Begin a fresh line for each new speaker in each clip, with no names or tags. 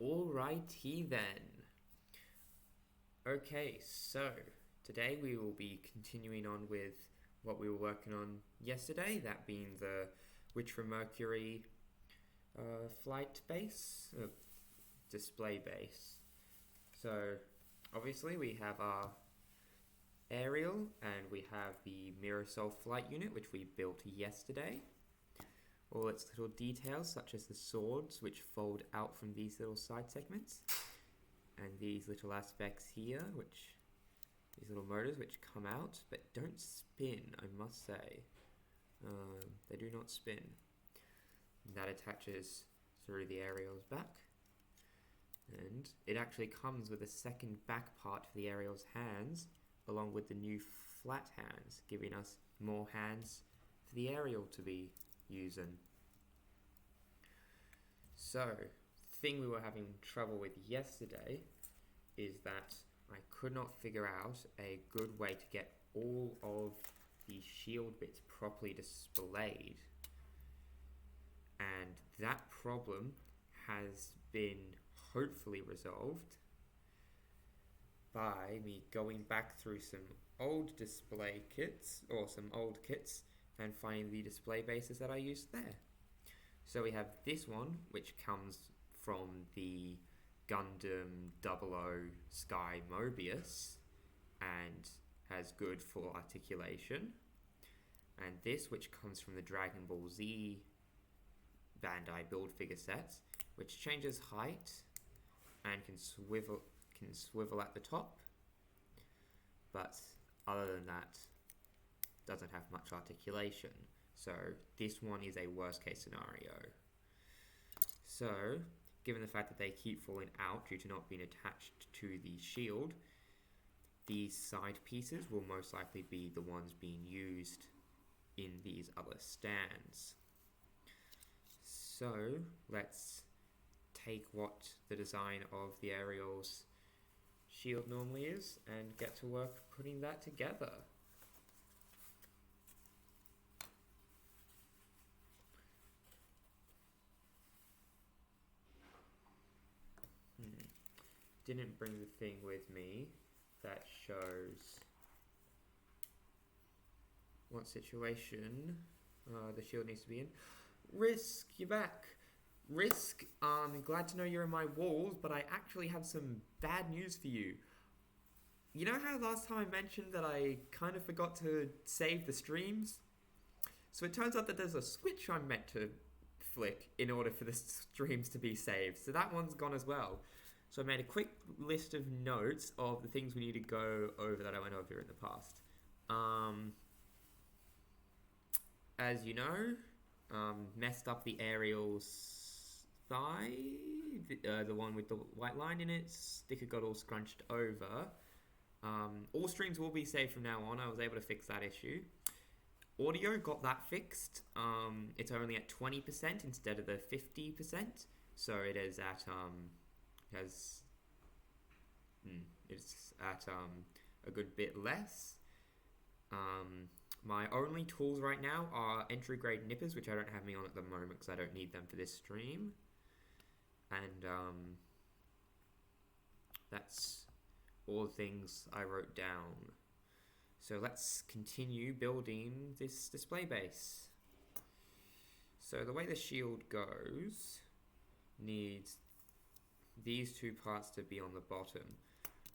Alrighty then. Okay, so today we will be continuing on with what we were working on yesterday, that being the Witch from Mercury flight base, display base. So obviously we have our aerial and we have the Mirasol flight unit, which we built yesterday. All its little details, such as the swords, which fold out from these little side segments, and these little aspects here, these little motors which come out, but don't spin, I must say. They do not spin. And that attaches through the aerial's back. And it actually comes with a second back part for the aerial's hands, along with the new flat hands, giving us more hands for the aerial to be using. So, the thing we were having trouble with yesterday is that I could not figure out a good way to get all of the shield bits properly displayed. And that problem has been hopefully resolved by me going back through some old display kits, or some old kits, and finding the display bases that I used there. So we have this one, which comes from the Gundam 00 Sky Mobius and has good full articulation. And this, which comes from the Dragon Ball Z Bandai build figure sets, which changes height and can swivel at the top, but other than that, doesn't have much articulation. So this one is a worst case scenario. So, given the fact that they keep falling out due to not being attached to the shield, these side pieces will most likely be the ones being used in these other stands. So, let's take what the design of the aerial's shield normally is and get to work putting that together. Didn't bring the thing with me that shows what situation the shield needs to be in. Risk, you're back. Risk, glad to know you're in my walls, but I actually have some bad news for you. You know how last time I mentioned that I kind of forgot to save the streams? So it turns out that there's a switch I'm meant to flick in order for the streams to be saved. So that one's gone as well. So I made a quick list of notes of the things we need to go over that I went over in the past. As you know, messed up the aerial's thigh, the one with the white line in it. Sticker got all scrunched over. All streams will be saved from now on. I was able to fix that issue. Audio got that fixed. It's only at 20% instead of the 50%. So it is at it's at a good bit less. My only tools right now are entry grade nippers, which I don't have me on at the moment because I don't need them for this stream. And that's all the things I wrote down. So let's continue building this display base. So the way the shield goes needs these two parts to be on the bottom.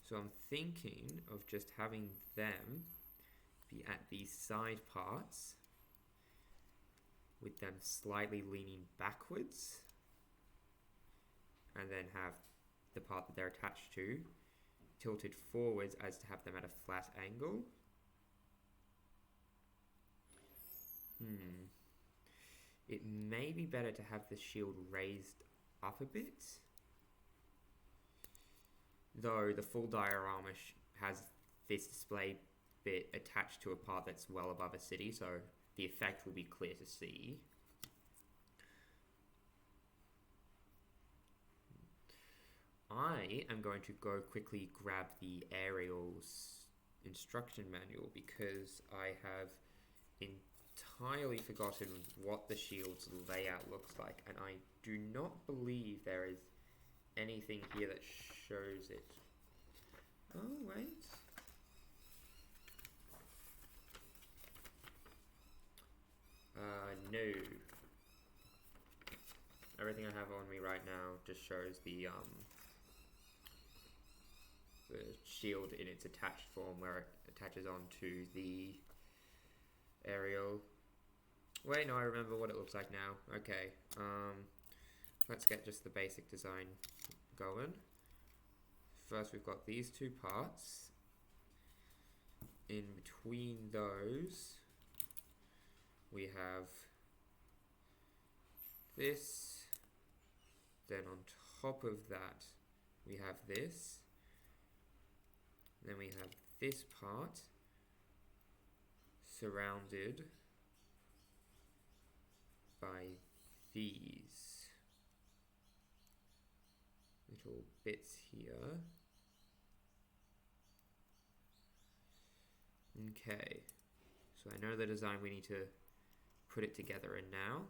So I'm thinking of just having them be at these side parts with them slightly leaning backwards, and then have the part that they're attached to tilted forwards as to have them at a flat angle. It may be better to have the shield raised up a bit, though the full diorama has this display bit attached to a part that's well above a city, so the effect will be clear to see. I am going to go quickly grab the aerial's instruction manual because I have entirely forgotten what the shield's layout looks like, and I do not believe there is anything here that shows it. Oh, wait. No. Everything I have on me right now just shows the shield in its attached form where it attaches onto the aerial. Wait, no, I remember what it looks like now. Okay, let's get just the basic design going. First, we've got these two parts. In between those, we have this. Then on top of that, we have this. Then we have this part surrounded by these little bits here. Okay, so I know the design we need to put it together in now.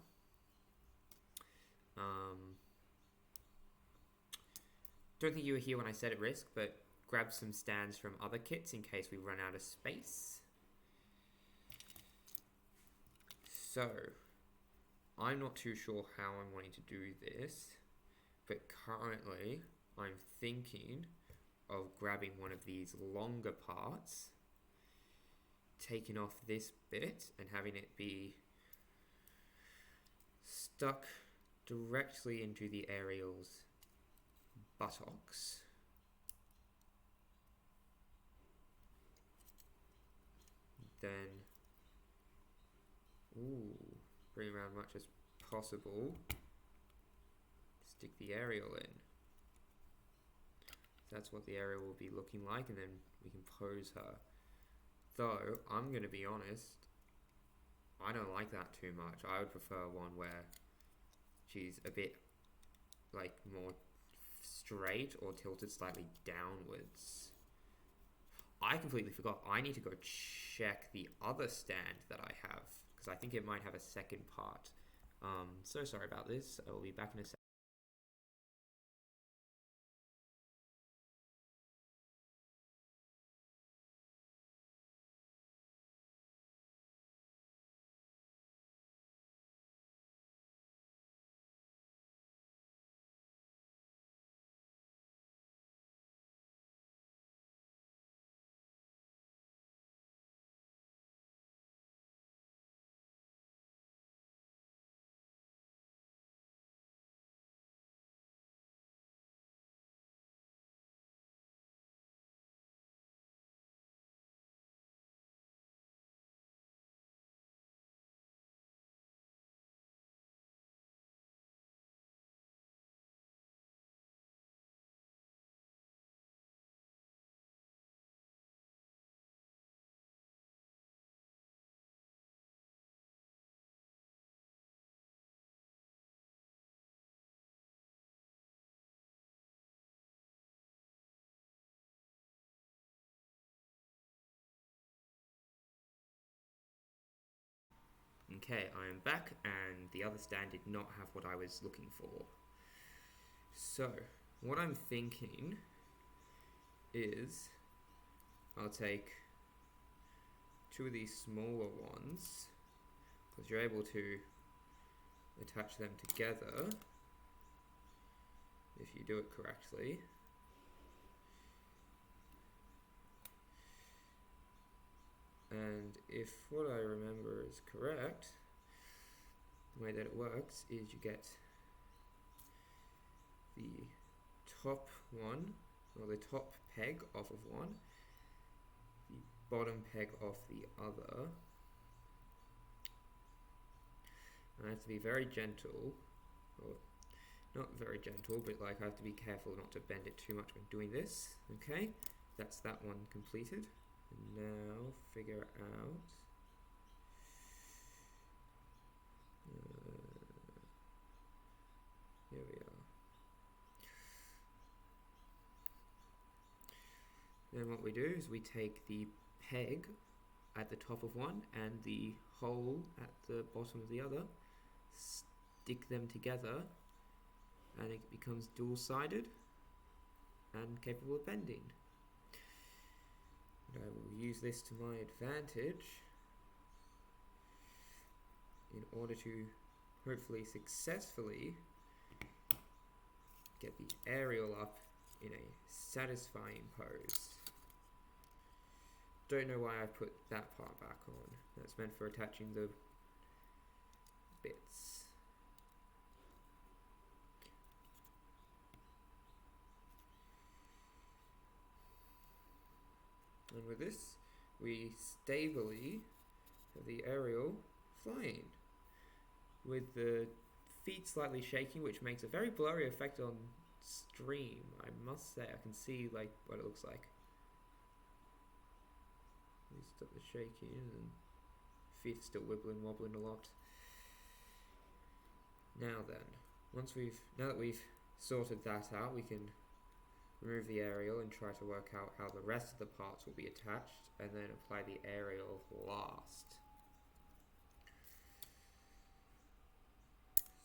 Don't think you were here when I said at risk, but grab some stands from other kits in case we run out of space. So, I'm not too sure how I'm wanting to do this, but currently I'm thinking of grabbing one of these longer parts, taking off this bit and having it be stuck directly into the aerial's buttocks. Then, bring around much as possible. Stick the aerial in. So that's what the aerial will be looking like, and then we can pose her. Though, I'm going to be honest, I don't like that too much. I would prefer one where she's a bit like more straight or tilted slightly downwards. I completely forgot. I need to go check the other stand that I have because I think it might have a second part. So sorry about this. I will be back in a second. Okay, I am back, and the other stand did not have what I was looking for. So, what I'm thinking is I'll take two of these smaller ones, because you're able to attach them together if you do it correctly. And if what I remember is correct, the way that it works is you get the top one, or the top peg off of one, the bottom peg off the other. And I have to be very gentle, or not very gentle, but like I have to be careful not to bend it too much when doing this. Okay, that's that one completed. And now figure out here we are. Then what we do is we take the peg at the top of one and the hole at the bottom of the other, stick them together, and it becomes dual-sided. and capable of bending. And I will use this to my advantage in order to hopefully successfully get the aerial up in a satisfying pose. Don't know why I put that part back on. That's meant for attaching the bits. And with this, we stably have the aerial flying, with the feet slightly shaking, which makes a very blurry effect on stream. I must say, I can see like what it looks like. You stop the shaking, and feet are still wobbling a lot. Now then, now that we've sorted that out, we can remove the aerial and try to work out how the rest of the parts will be attached, and then apply the aerial last.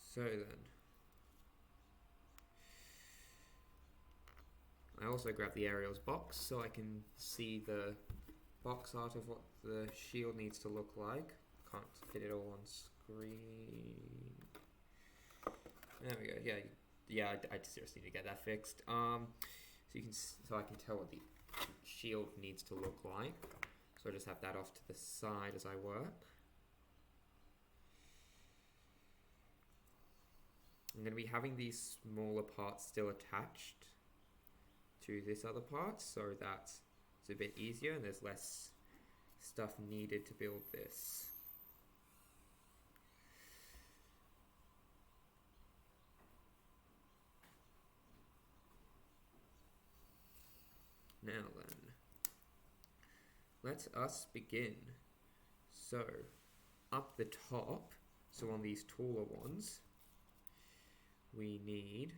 So then, I also grabbed the aerial's box so I can see the box art of what the shield needs to look like. Can't fit it all on screen. There we go. Yeah. I seriously need to get that fixed. So I can tell what the shield needs to look like. So I just have that off to the side as I work. I'm going to be having these smaller parts still attached to this other part, so that it's a bit easier and there's less stuff needed to build this. Now then, let us begin. So, up the top, so on these taller ones, we need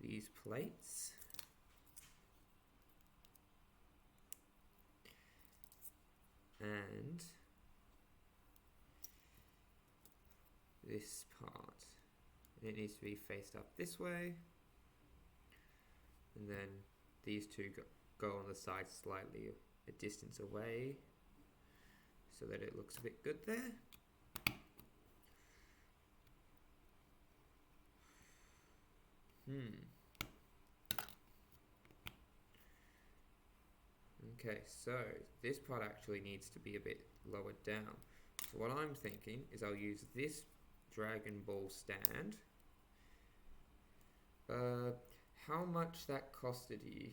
these plates. And this part. It needs to be faced up this way. And then these two go on the side slightly a distance away so that it looks a bit good there. Okay, so this part actually needs to be a bit lower down. So what I'm thinking is I'll use this Dragon Ball stand. How much that costed you?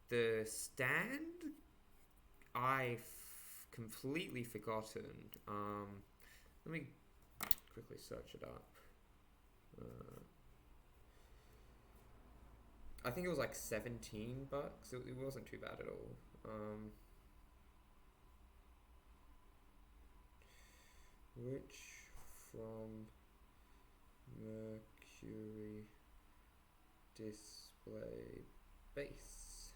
The stand, I've completely forgotten. Let me quickly search it up. I think it was like $17. It wasn't too bad at all. Which from Mercury display base.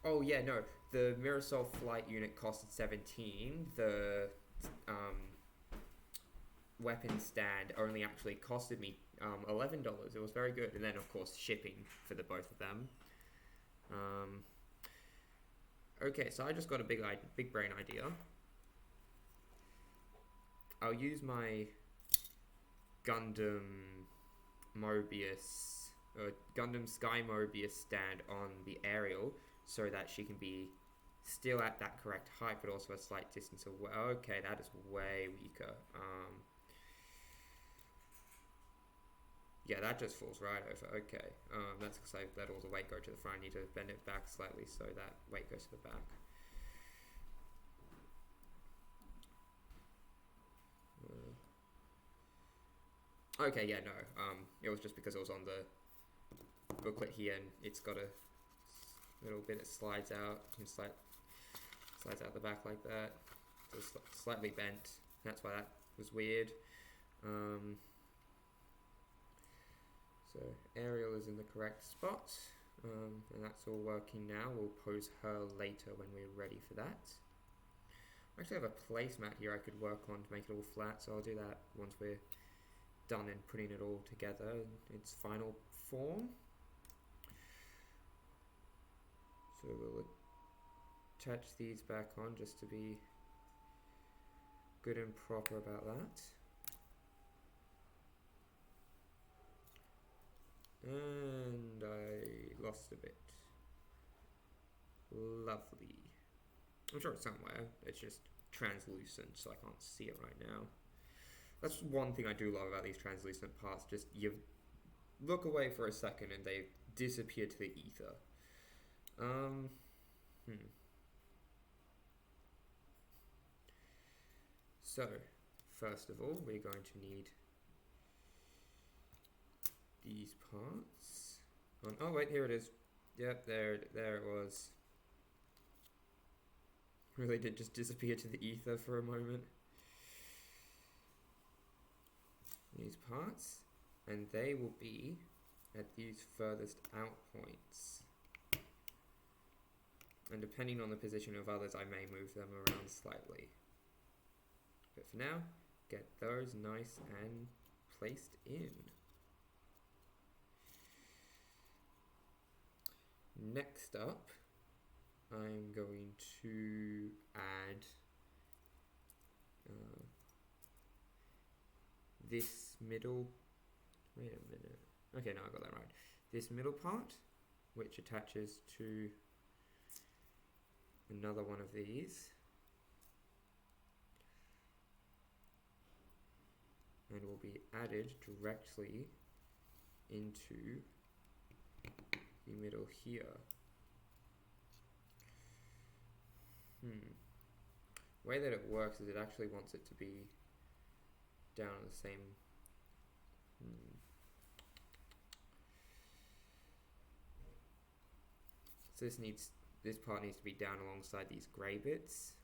Oh yeah, no, the Mirasol flight unit costed 17. The weapon stand only actually costed me $11. It was very good, and then of course shipping for the both of them. Okay, so I just got a big brain idea. I'll use my Gundam Mobius, Gundam Sky Mobius stand on the aerial so that she can be still at that correct height, but also a slight distance away. Okay, that is way weaker. Yeah, that just falls right over. Okay, that's because I let all the weight go to the front. I need to bend it back slightly so that weight goes to the back. Okay, yeah, no. It was just because it was on the booklet here, and it's got a little bit that slides out. And slides out the back like that. So it's slightly bent. That's why that was weird. So Ariel is in the correct spot, and that's all working now. We'll pose her later when we're ready for that. I actually have a placemat here I could work on to make it all flat, so I'll do that once we're done and putting it all together in its final form. So we'll attach these back on just to be good and proper about that. And I lost a bit. Lovely. I'm sure it's somewhere. It's just translucent, so I can't see it right now. That's one thing I do love about these translucent parts. Just you look away for a second and they disappear to the ether. So, first of all, we're going to need these parts. Oh wait, here it is. Yep, there it was. Really did just disappear to the ether for a moment. These parts, and they will be at these furthest out points. And depending on the position of others, I may move them around slightly. But for now, get those nice and placed in. Next up, I'm going to add this middle, wait a minute, okay, no, I got that right. This middle part, which attaches to another one of these, and will be added directly into the middle here. The way that it works is it actually wants it to be down on the same. So this part needs to be down alongside these grey bits.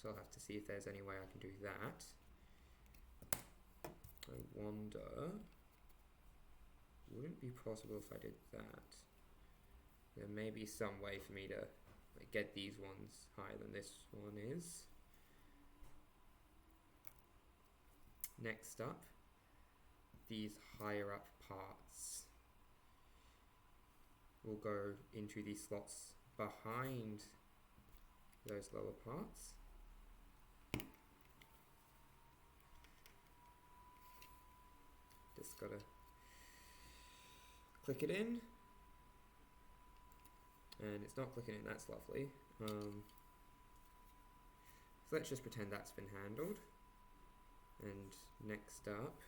So I'll have to see if there's any way I can do that. I wonder, wouldn't it be possible if I did that? There may be some way for me to get these ones higher than this one is. Next up, these higher up parts will go into these slots behind those lower parts. Just gotta click it in. And it's not clicking in, that's lovely. So let's just pretend that's been handled. And next up,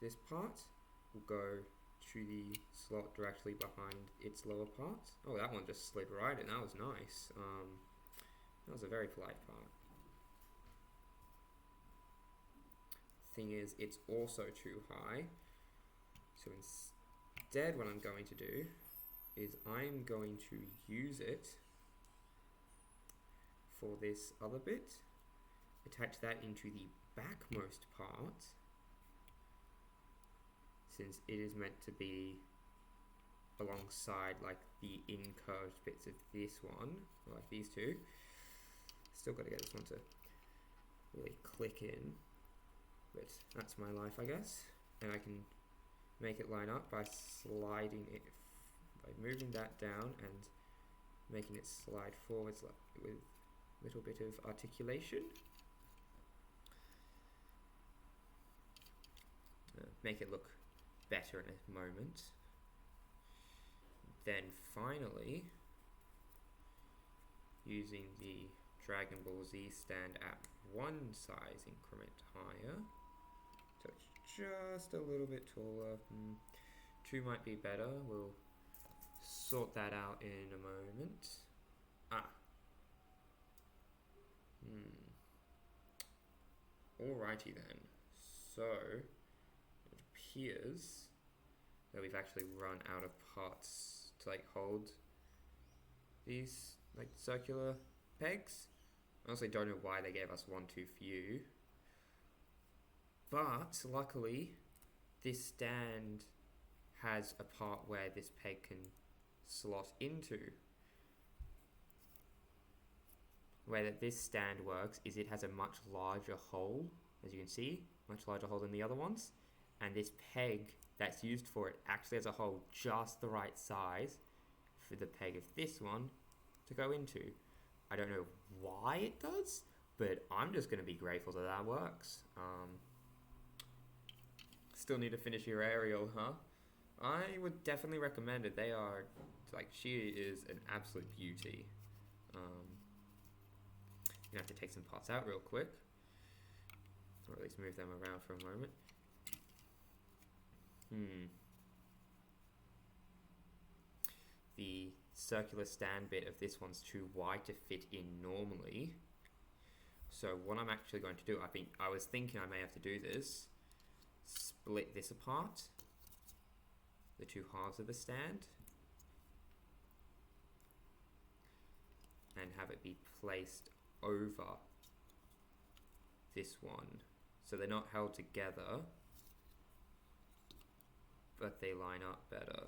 this part will go to the slot directly behind its lower part. Oh, that one just slid right in, that was nice. That was a very polite part. Thing is, it's also too high. So instead what I'm going to do is I'm going to use it for this other bit, attach that into the backmost part, since it is meant to be alongside like the incurved bits of this one, like these two. Still got to get this one to really click in, but that's my life, I guess. And I can make it line up by sliding it, by moving that down and making it slide forwards with a little bit of articulation. Make it look better in a moment. Then finally, using the Dragon Ball Z stand at one size increment higher, so it's just a little bit taller. Two might be better. We'll sort that out in a moment. Alrighty then. So it appears that we've actually run out of parts to like hold these like circular pegs. I honestly don't know why they gave us one too few, but luckily this stand has a part where this peg can slot into. The way that this stand works is it has a much larger hole, as you can see, much larger hole than the other ones. And this peg that's used for it actually has a hole just the right size for the peg of this one to go into. I don't know why it does, but I'm just going to be grateful that that works. Still need to finish your aerial, huh? I would definitely recommend it. They are, like, she is an absolute beauty. You have to take some parts out real quick, or at least move them around for a moment. The circular stand bit of this one's too wide to fit in normally. So what I'm actually going to do, I was thinking I may have to do this, split this apart, the two halves of the stand, and have it be placed over this one. So they're not held together, but they line up better.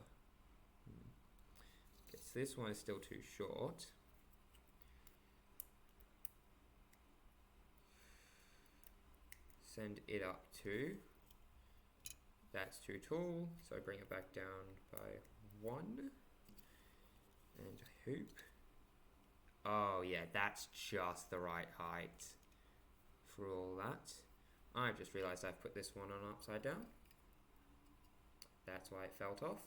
Okay, so this one is still too short. Send it up too. That's too tall, so I bring it back down by 1. And hoop. Oh yeah, that's just the right height for all that. I've just realised I've put this one on upside down. That's why it felt off.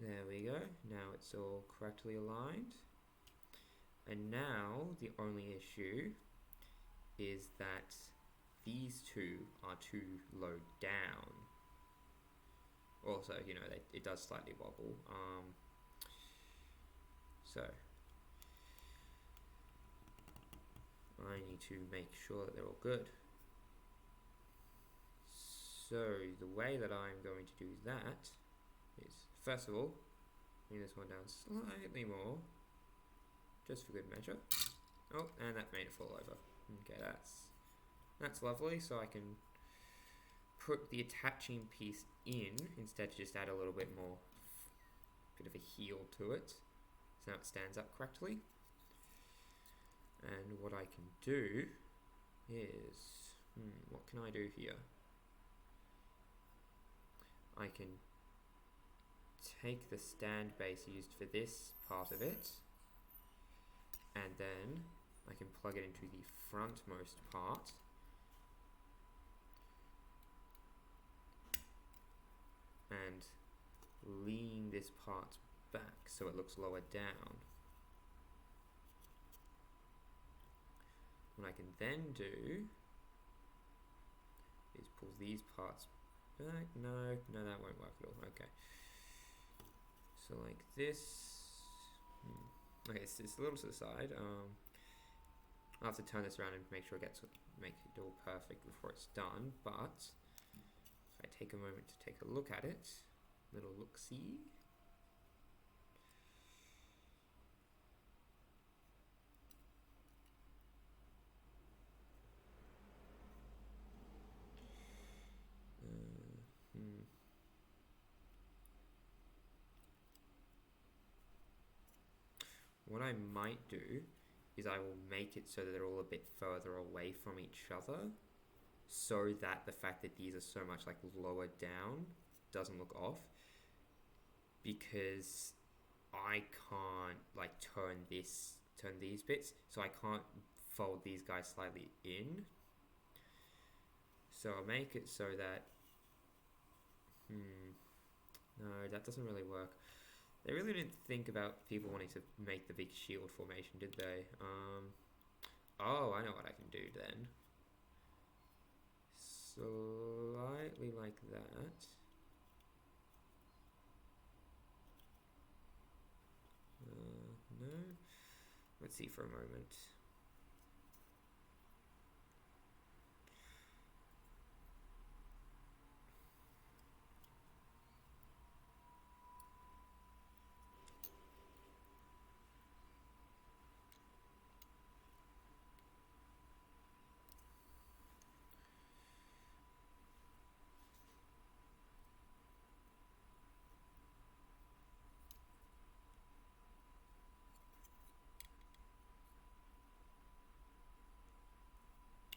There we go. Now it's all correctly aligned. And now the only issue is that these two are too low down. Also, you know, it does slightly wobble. So I need to make sure that they're all good. So the way that I'm going to do that is, first of all, bring this one down slightly more, just for good measure. Oh, and that made it fall over. Okay, that's lovely. So I can put the attaching piece in instead, to just add a little bit more, bit of a heel to it. So now it stands up correctly. And what I can do is, what can I do here? I can take the stand base used for this part of it, and then I can plug it into the frontmost part, and lean this part back so it looks lower down. What I can then do is pull these parts back. No, that won't work at all. Okay. So like this. Okay, it's a little to the side. I'll have to turn this around and make sure make it all perfect before it's done. But if I take a moment to take a look at it, little look-see. What I might do is I will make it so that they're all a bit further away from each other, so that the fact that these are so much like lower down doesn't look off, because I can't like turn these bits, so I can't fold these guys slightly in. So I'll make it so that no, that doesn't really work. They really didn't think about people wanting to make the big shield formation, did they? Oh, I know what I can do then. Slightly like that. No. Let's see for a moment.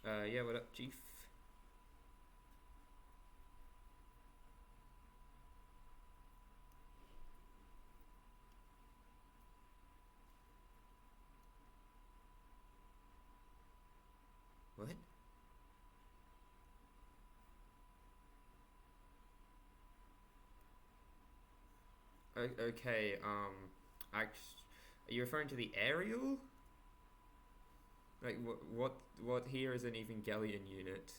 Yeah, what up, Chief? What? Okay, are you referring to the aerial? Like, what here is an Evangelion unit?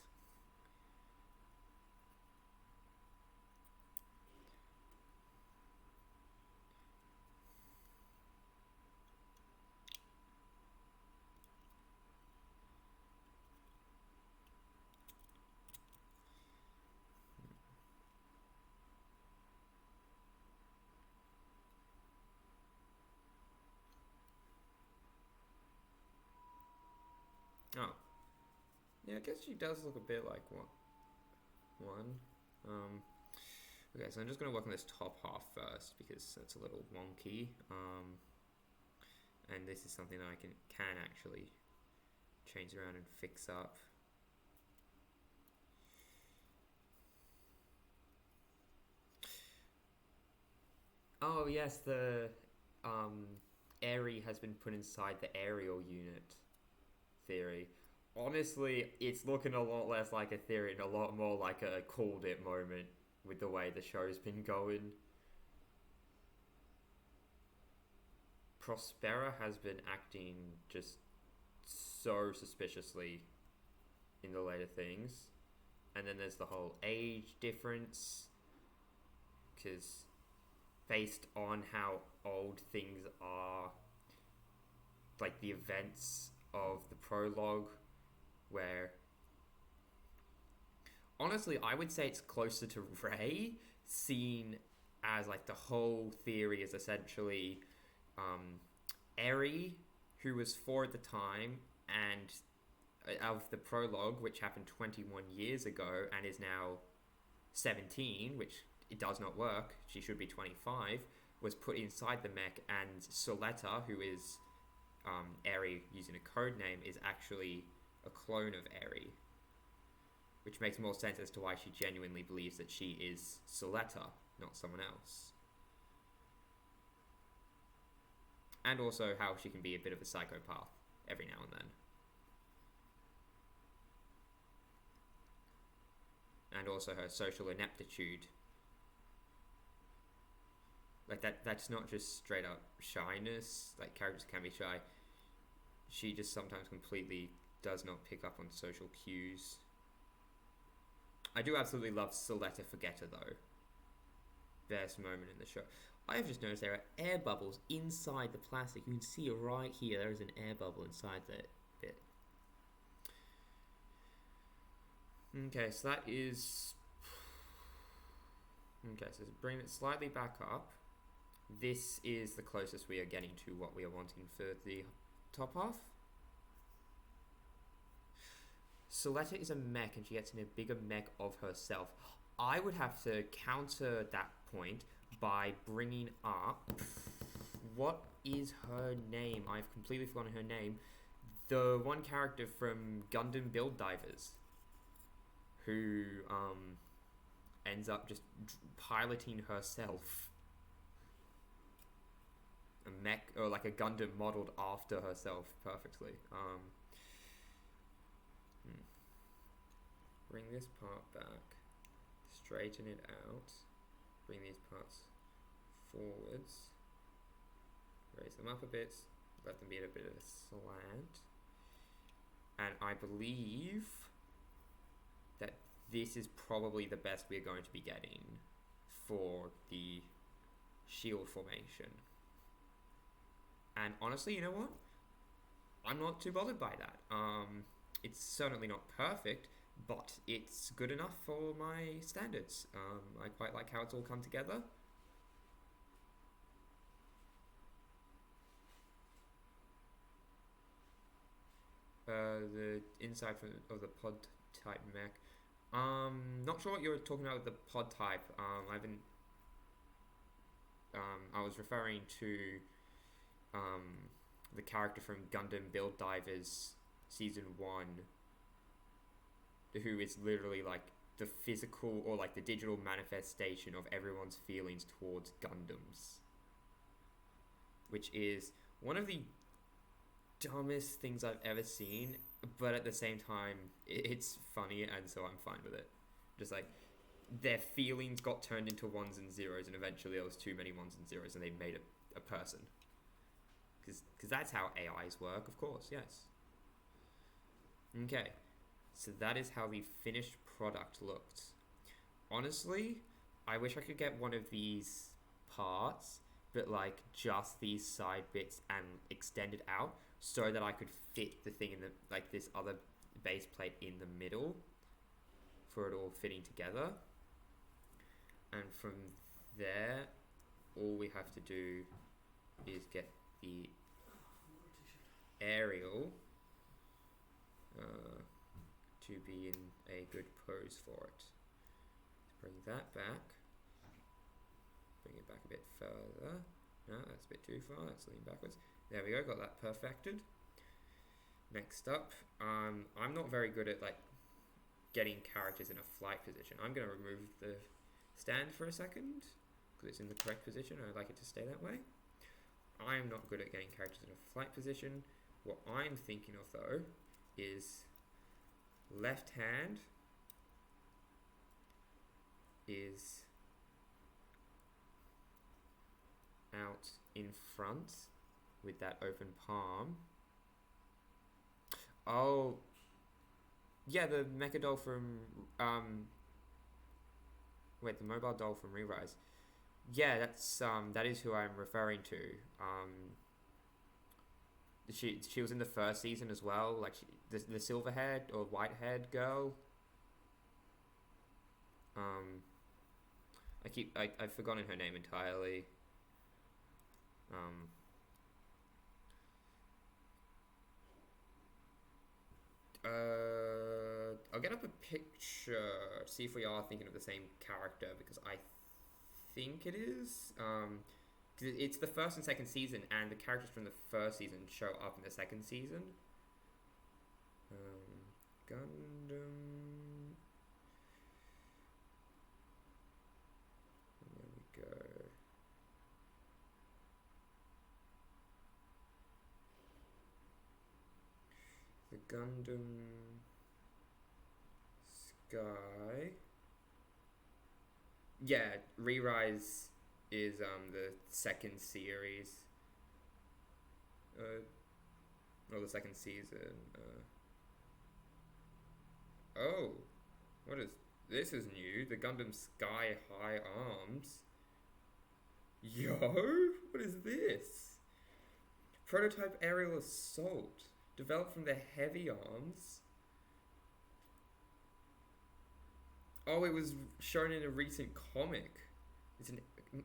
Oh, yeah, I guess she does look a bit like one. Um, okay, so I'm just gonna work on this top half first because that's a little wonky. And this is something that I can actually change around and fix up. Oh yes, the Airy has been put inside the aerial unit theory. Honestly, it's looking a lot less like a theory and a lot more like a called it moment with the way the show's been going. Prospera has been acting just so suspiciously in the later things. And then there's the whole age difference, because based on how old things are, like the events of the prologue, where honestly I would say it's closer to Ray, seen as like the whole theory is essentially Eri, who was 4 at the time, and of the prologue, which happened 21 years ago and is now 17, which it does not work, she should be 25, was put inside the mech, and Soletta, who is Eri using a code name, is actually a clone of Eri, which makes more sense as to why she genuinely believes that she is Soletta, not someone else. And also how she can be a bit of a psychopath every now and then. And also her social ineptitude. Like that's not just straight up shyness, like characters can be shy. She just sometimes completely does not pick up on social cues. I do absolutely love Soletta Forgetter though. Best moment in the show. I have just noticed there are air bubbles inside the plastic. You can see it right here. There is an air bubble inside that bit. Okay, so that is... Okay, so bring it slightly back up. This is the closest we are getting to what we are wanting for the top half. Soletta is a mech and she gets in a bigger mech of herself. I would have to counter that point by bringing up... What is her name? I've completely forgotten her name. The one character from Gundam Build Divers, who ends up just piloting herself. A mech, or like a Gundam modeled after herself perfectly. Bring this part back, straighten it out, bring these parts forwards, raise them up a bit, let them be at a bit of a slant, and I believe that this is probably the best we're going to be getting for the shield formation. And honestly, you know what? I'm not too bothered by that. It's certainly not perfect, but it's good enough for my standards. I quite like how it's all come together. The inside of the pod type mech. Not sure what you're talking about with the pod type. I was referring to the character from Gundam Build Divers Season 1, who is literally like the physical or like the digital manifestation of everyone's feelings towards Gundams, which is one of the dumbest things I've ever seen, but at the same time, it's funny, and so I'm fine with it. Just like their feelings got turned into ones and zeros, and eventually there was too many ones and zeros, and they made a person. Because that's how AIs work, of course, yes. Okay, so that is how the finished product looked. Honestly, I wish I could get one of these parts, but like just these side bits and extend it out so that I could fit the thing in the like this other base plate in the middle for it all fitting together. And from there, all we have to do is get the aerial to be in a good pose for it. Let's bring that back. Bring it back a bit further. No, that's a bit too far. Let's lean backwards. There we go. Got that perfected. Next up, I'm not very good at like getting characters in a flight position. I'm going to remove the stand for a second because it's in the correct position. I'd like it to stay that way. I'm not good at getting characters in a flight position. What I'm thinking of though is left hand is out in front with that open palm. Oh, yeah, the mecha doll from wait, the mobile doll from Re-Rise. Yeah, that is who I'm referring to. She was in the first season as well, like the silver haired or white haired girl. I've forgotten her name entirely. I'll get up a picture to see if we are thinking of the same character, because I think it is. Cause it's the first and second season, and the characters from the first season show up in the second season. Gundam. There we go. The Gundam Sky. Yeah, Re-Rise is the second series. Or the second season. Oh, what is this? Is new. The Gundam Sky High Arms. Yo, what is this? Prototype aerial assault, developed from the heavy arms. Oh, it was shown in a recent comic. It's a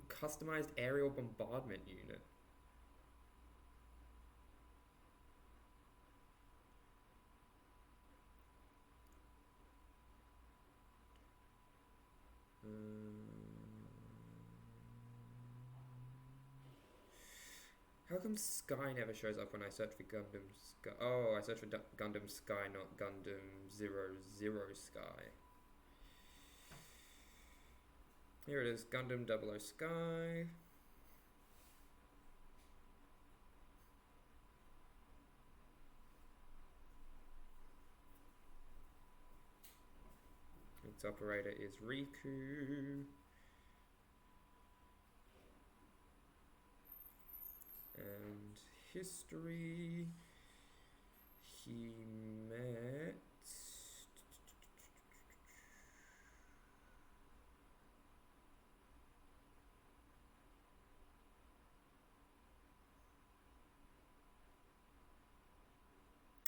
customized aerial bombardment unit. How come Sky never shows up when I search for Gundam Sky? Oh, I search for Gundam Sky, not Gundam 00 Sky. Here it is, Gundam 00 Sky. Its operator is Riku. And history, he met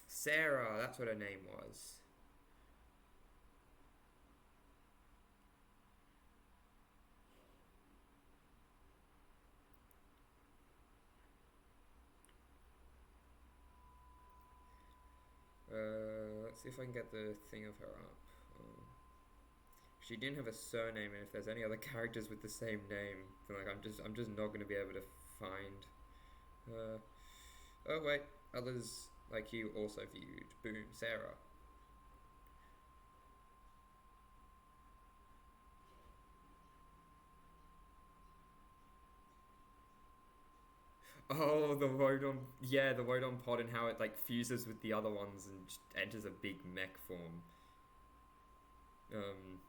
Sarah, that's what her name was. Let's see if I can get the thing of her up. She didn't have a surname, and if there's any other characters with the same name, then like I'm just not going to be able to find. Oh wait, others like you also viewed. Boom, Sarah. Oh, the Rodon, yeah, the Rodon pod and how it like fuses with the other ones and just enters a big mech form. Um,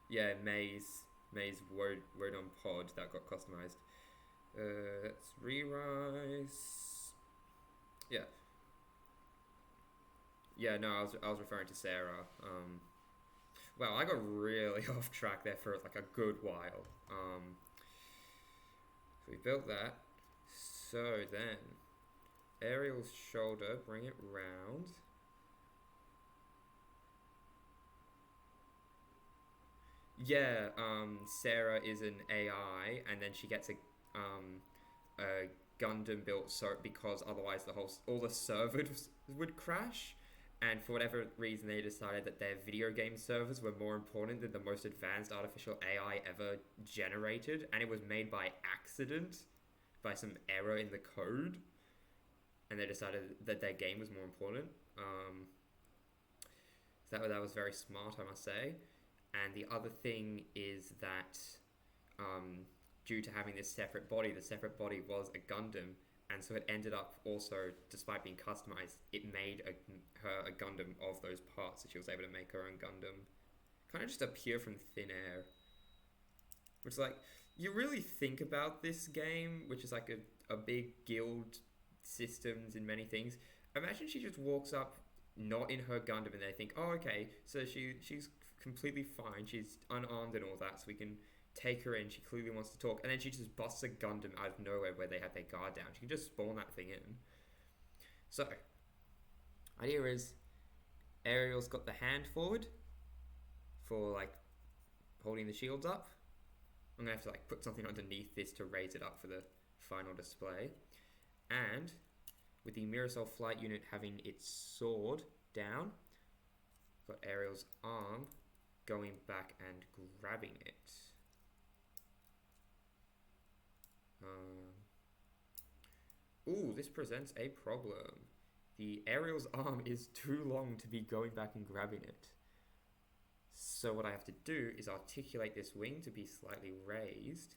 yeah, May's Rodon pod that got customized. Let's re-rise. Yeah, yeah. No, I was referring to Sarah. Well, I got really off track there for like a good while. So we built that. So then, Ariel's shoulder, bring it round. Yeah, Sarah is an AI, and then she gets a Gundam built so because otherwise all the servers would crash. And for whatever reason, they decided that their video game servers were more important than the most advanced artificial AI ever generated, and it was made by accident, by some error in the code, and they decided that their game was more important. So that was very smart, I must say. And the other thing is that due to having this separate body, the separate body was a Gundam, and so it ended up also, despite being customized, it made her a Gundam of those parts, so she was able to make her own Gundam. Kind of just appear from thin air. Which is like, you really think about this game, which is like a big guild systems in many things. Imagine she just walks up not in her Gundam and they think, oh, okay, so she's completely fine, she's unarmed and all that, so we can take her in, she clearly wants to talk, and then she just busts a Gundam out of nowhere where they have their guard down. She can just spawn that thing in. So, idea is, Ariel's got the hand forward for like holding the shields up. I'm gonna have to like put something underneath this to raise it up for the final display. And with the Mirasol flight unit having its sword down, got Ariel's arm going back and grabbing it. Ooh, this presents a problem. The Ariel's arm is too long to be going back and grabbing it. So what I have to do is articulate this wing to be slightly raised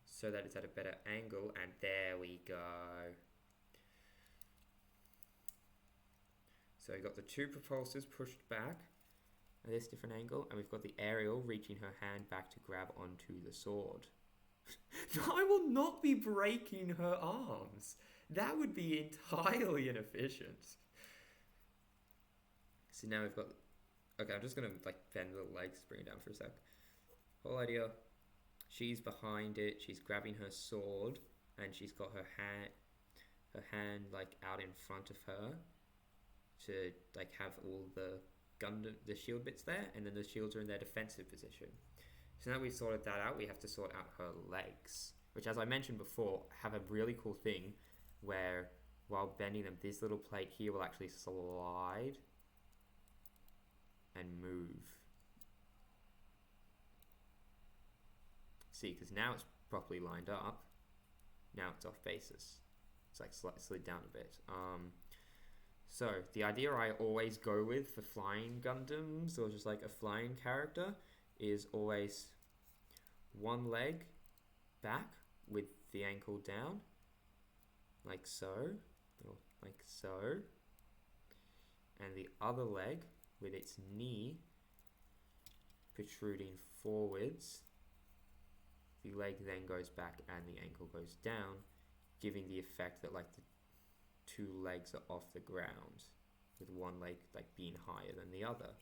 so that it's at a better angle, and there we go. So we've got the two propulsors pushed back at this different angle, and we've got the Ariel reaching her hand back to grab onto the sword. I will not be breaking her arms. That would be entirely inefficient. So now we've got... Okay, I'm just going to like bend the legs, bring it down for a sec. Whole idea, she's behind it, she's grabbing her sword, and she's got her hand like out in front of her to like have all the shield bits there, and then the shields are in their defensive position. So now we've sorted that out, we have to sort out her legs, which, as I mentioned before, have a really cool thing where while bending them, this little plate here will actually slide and move. See, because now it's properly lined up. Now it's off basis. It's like slid down a bit. So the idea I always go with for flying Gundams, or just like a flying character, is always one leg back with the ankle down, like so, or like so, and the other leg with its knee protruding forwards. The leg then goes back and the ankle goes down, giving the effect that like the two legs are off the ground, with one leg like being higher than the other.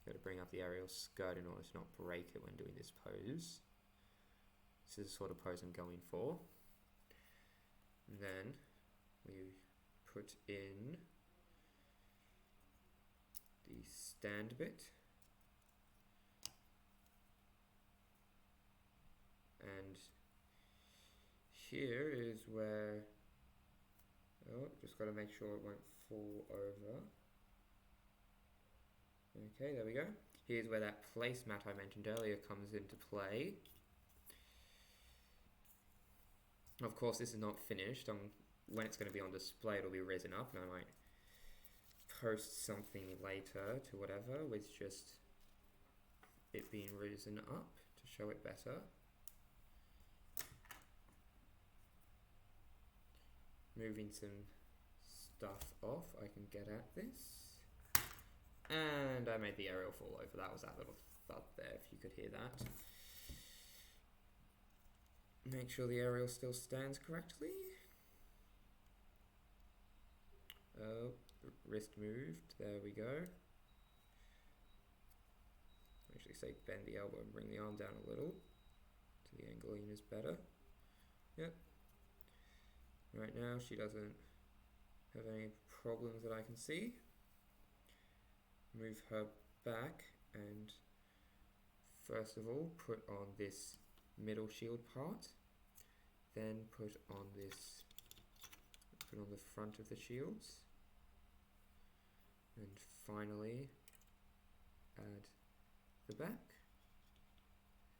Got to bring up the Ariel skirt in order to not break it when doing this pose. This is the sort of pose I'm going for. And then we put in the stand bit. And here is where, oh, just got to make sure it won't fall over. Okay, there we go. Here's where that placemat I mentioned earlier comes into play. Of course, this is not finished. When it's going to be on display, it'll be risen up, and I might post something later to whatever with just it being risen up to show it better. moving some stuff off, I can get at this. And I made the aerial fall over. That was that little thud there, if you could hear that. Make sure the aerial still stands correctly. Oh, wrist moved. There we go. Actually say bend the elbow and bring the arm down a little so the angle in is better. Yep. Right now she doesn't have any problems that I can see. Move her back and first of all put on this middle shield part, then put on the front of the shields, and finally add the back.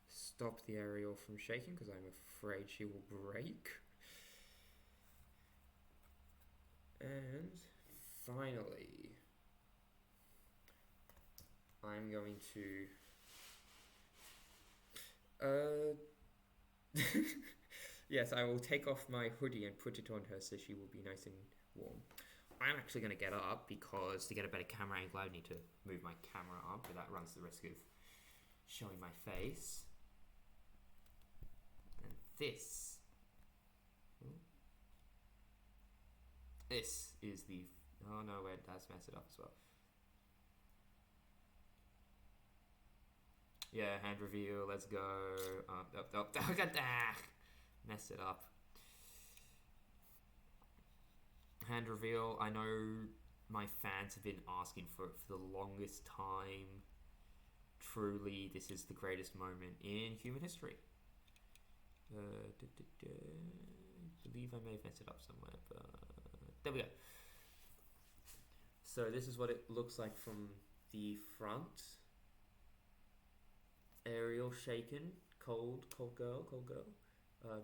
Stop the aerial from shaking because I'm afraid she will break. And finally, I'm going to yes, I will take off my hoodie and put it on her so she will be nice and warm. I'm actually going to get up because to get a better camera angle I need to move my camera up, but that runs the risk of showing my face. And this is the, oh no, wait, that's messed it up as well. Yeah, hand reveal, let's go. Look at that! Messed it up. Hand reveal, I know my fans have been asking for it for the longest time. Truly, this is the greatest moment in human history. I believe I may have messed it up somewhere, but there we go. So this is what it looks like from the front. Aerial shaken, cold girl.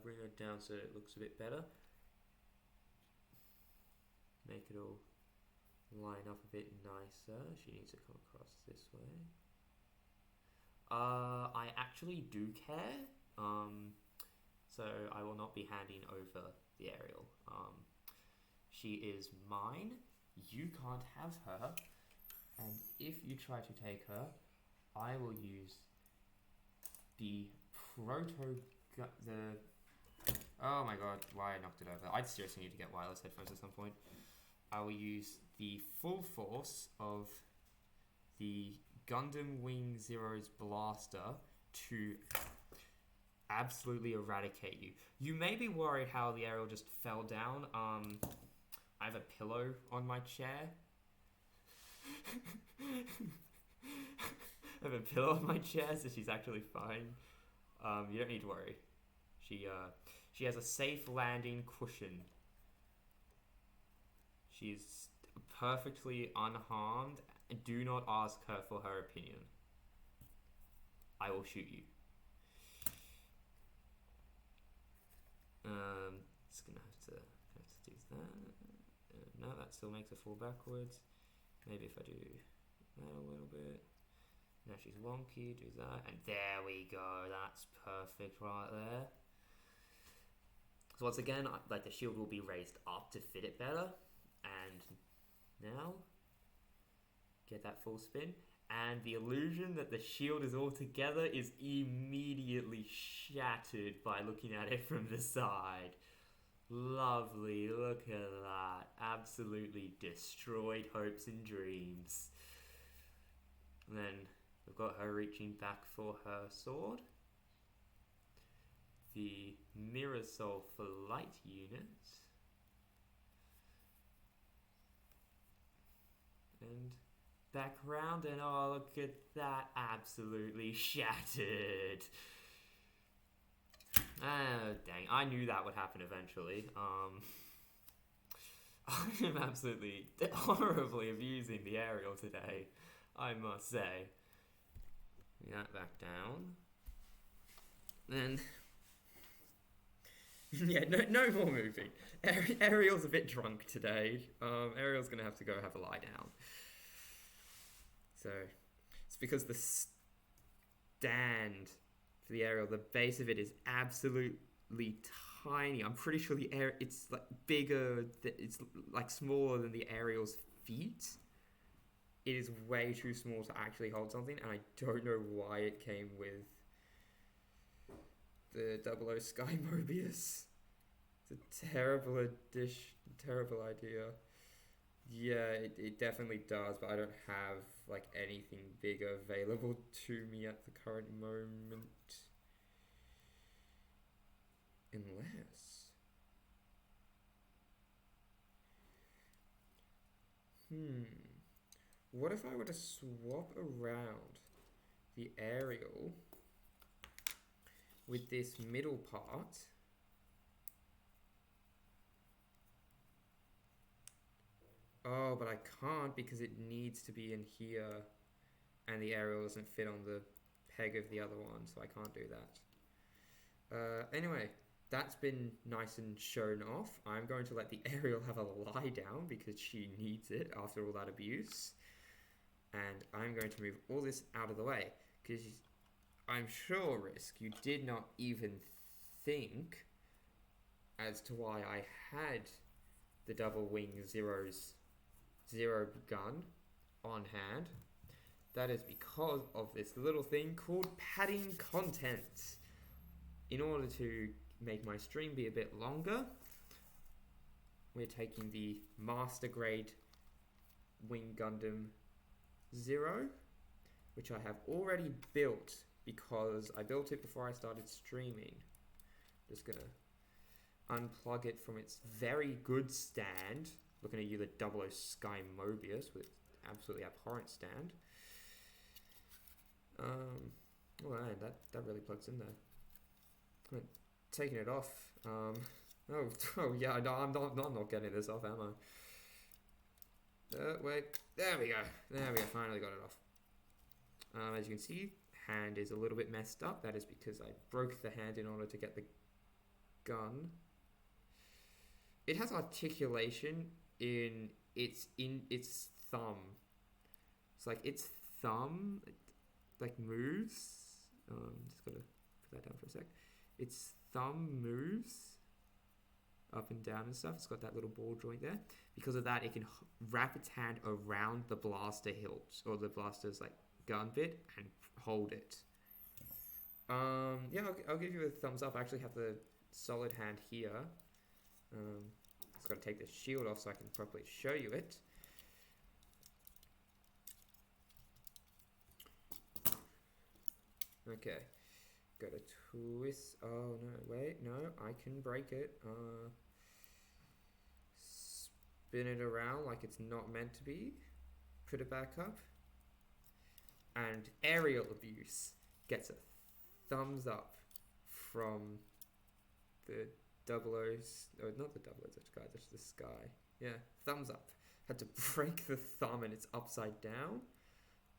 Bring her down so it looks a bit better. Make it all line up a bit nicer. She needs to come across this way. I actually do care. So I will not be handing over the aerial. She is mine. You can't have her. And if you try to take her, I will use the oh my god, why I knocked it over. I'd seriously need to get wireless headphones at some point. I will use the full force of the Gundam Wing Zero's blaster to absolutely eradicate you. You may be worried how the aerial just fell down. I have a pillow on my chair. I have a pillow on my chair, so she's actually fine. You don't need to worry. She has a safe landing cushion. She's perfectly unharmed. Do not ask her for her opinion. I will shoot you. Just gonna have to do that. No, that still makes her fall backwards. Maybe if I do that a little bit. Now she's wonky, do that, and there we go. That's perfect right there. So once again, like the shield will be raised up to fit it better. And now, get that full spin. And the illusion that the shield is all together is immediately shattered by looking at it from the side. Lovely, look at that. Absolutely destroyed hopes and dreams. And then we've got her reaching back for her sword. The Mirror Soul Flight unit. And back round, and oh, look at that. Absolutely shattered. Oh, dang. I knew that would happen eventually. I am absolutely horribly abusing the aerial today, I must say. That back down. Then, yeah, no more moving. Ariel's a bit drunk today. Ariel's gonna have to go have a lie down. So, it's because the stand for the aerial, the base of it is absolutely tiny. I'm pretty sure the air it's like bigger. It's like smaller than the aerial's feet. It is way too small to actually hold something, and I don't know why it came with the Double O Sky Mobius. It's a terrible terrible idea. Yeah, it definitely does, but I don't have like anything bigger available to me at the current moment. Unless... What if I were to swap around the aerial with this middle part? Oh, but I can't because it needs to be in here and the aerial doesn't fit on the peg of the other one, so I can't do that. Anyway, that's been nice and shown off. I'm going to let the aerial have a lie down because she needs it after all that abuse. And I'm going to move all this out of the way because I'm sure, Risk, you did not even think as to why I had the double wing zero gun on hand. That is because of this little thing called padding content. In order to make my stream be a bit longer, we're taking the Master Grade Wing Gundam Zero, which I have already built because I built it before I started streaming. Just gonna unplug it from its very good stand. Looking at you, the Double O Sky Mobius with absolutely abhorrent stand. Oh man, that really plugs in there. I'm taking it off. Oh yeah, no, I'm not getting this off, am I? Wait, there we go, finally got it off. As you can see, hand is a little bit messed up. That is because I broke the hand in order to get the gun. It has articulation in its thumb. It's like its thumb like moves. Just gotta put that down for a sec. Its thumb moves up and down and stuff. It's got that little ball joint there. Because of that, it can wrap its hand around the blaster hilt or the blaster's like gun bit and hold it. Yeah, I'll give you a thumbs up. I actually have the solid hand here. Just got to take the shield off so I can properly show you it. Okay, got to twist. Oh no, wait, no, I can break it. Spin it around like it's not meant to be. Put it back up. And aerial abuse gets a thumbs up from the double O's, or not the double O's, that's the sky. Yeah, thumbs up. Had to break the thumb and it's upside down,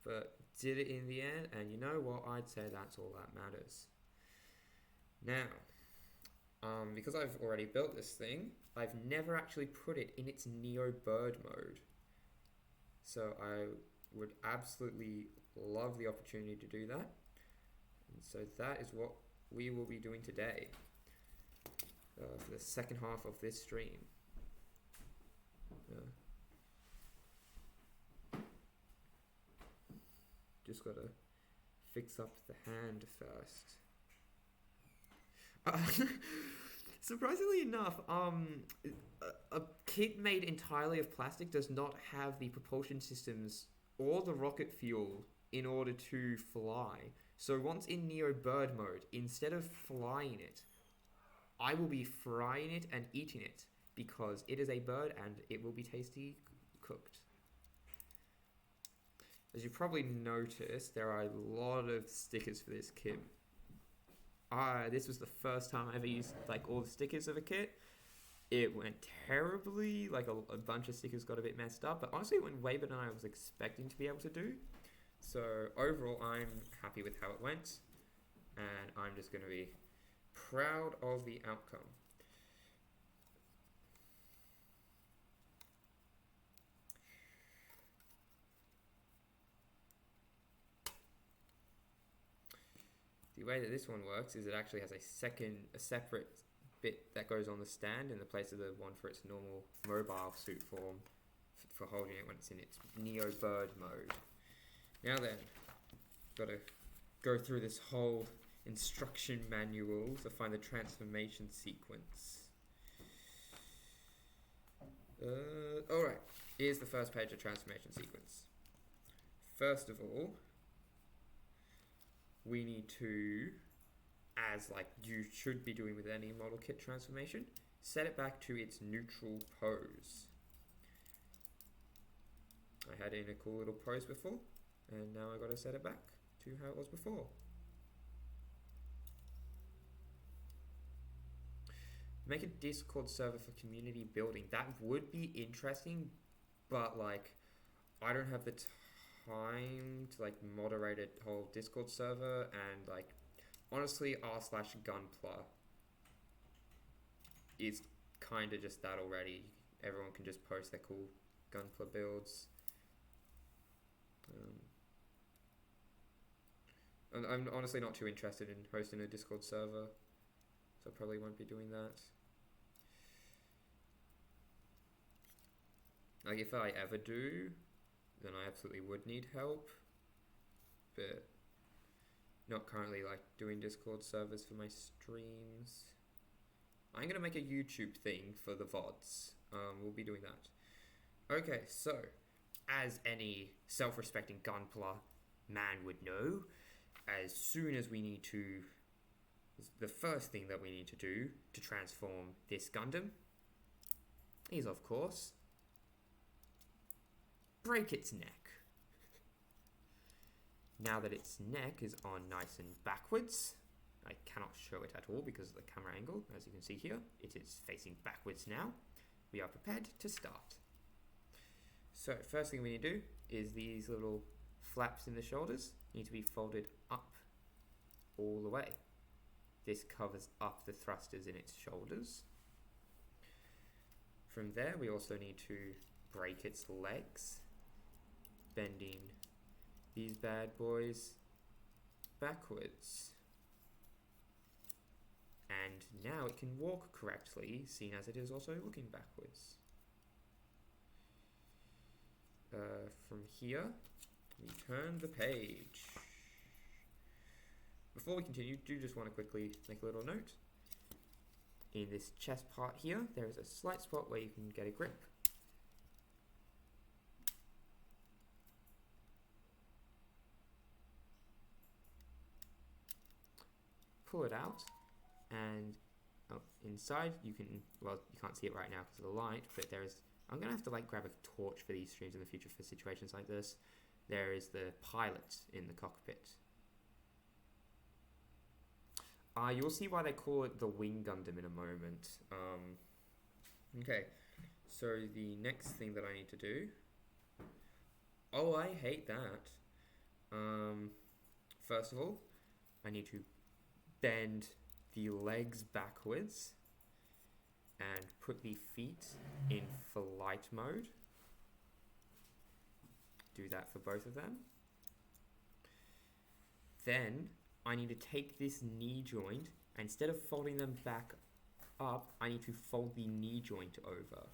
but did it in the end, and you know what, I'd say that's all that matters. Now, because I've already built this thing, I've never actually put it in its Neo Bird mode. So I would absolutely love the opportunity to do that. And so that is what we will be doing today for the second half of this stream. Just gotta fix up the hand first. Surprisingly enough, a kit made entirely of plastic does not have the propulsion systems or the rocket fuel in order to fly. So once in Neo Bird mode, instead of flying it, I will be frying it and eating it because it is a bird and it will be tasty cooked. As you probably noticed, there are a lot of stickers for this kit. This was the first time I ever used like all the stickers of a kit. It went terribly, like a bunch of stickers got a bit messed up, but honestly it went way better than I was expecting to be able to do. So overall, I'm happy with how it went, and I'm just going to be proud of the outcome. The way that this one works is it actually has a separate bit that goes on the stand in the place of the one for its normal mobile suit form for holding it when it's in its Neo Bird mode. Now then, got to go through this whole instruction manual to find the transformation sequence. Alright, here's the first page of transformation sequence. First of all, we need to, as like you should be doing with any model kit transformation, set it back to its neutral pose. I had it in a cool little pose before, and now I gotta set it back to how it was before. Make a Discord server for community building. That would be interesting, but like, I don't have the time to like moderate a whole Discord server, and like, honestly, r/gunpla is kind of just that already. Everyone can just post their cool gunpla builds. I'm honestly not too interested in hosting a Discord server, so I probably won't be doing that. Like, if I ever do, then I absolutely would need help, but not currently like doing Discord servers for my streams. I'm gonna make a YouTube thing for the VODs. We'll be doing that. Okay, so as any self-respecting gunpla man would know, as soon as we need to, the first thing that we need to do to transform this Gundam is, of course, break its neck. Now that its neck is on nice and backwards, I cannot show it at all because of the camera angle. As you can see here, it is facing backwards now. We are prepared to start. So first thing we need to do is these little flaps in the shoulders need to be folded up all the way. This covers up the thrusters in its shoulders. From there, we also need to break its legs, bending these bad boys backwards. And now it can walk correctly, seeing as it is also looking backwards. From here, we turn the page. Before we continue, do just want to quickly make a little note. In this chest part here, there is a slight spot where you can get a grip. Pull it out, and inside you can, well, you can't see it right now because of the light, but there is, I'm going to have to like grab a torch for these streams in the future for situations like this. There is the pilot in the cockpit. You'll see why they call it the Wing Gundam in a moment. Okay, so the next thing that I need to do... Oh, I hate that. First of all, I need to bend the legs backwards and put the feet in flight mode. Do that for both of them. Then I need to take this knee joint, and instead of folding them back up, I need to fold the knee joint over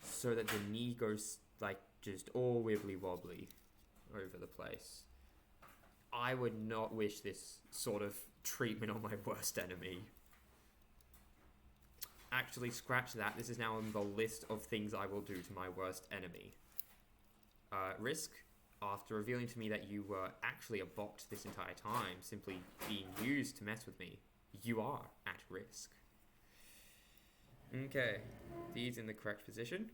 so that the knee goes like just all wibbly wobbly over the place. I would not wish this sort of treatment on my worst enemy. Actually, scratch that. This is now on the list of things I will do to my worst enemy. Risk, after revealing to me that you were actually a bot this entire time, simply being used to mess with me, you are at risk. Okay, these in the correct position.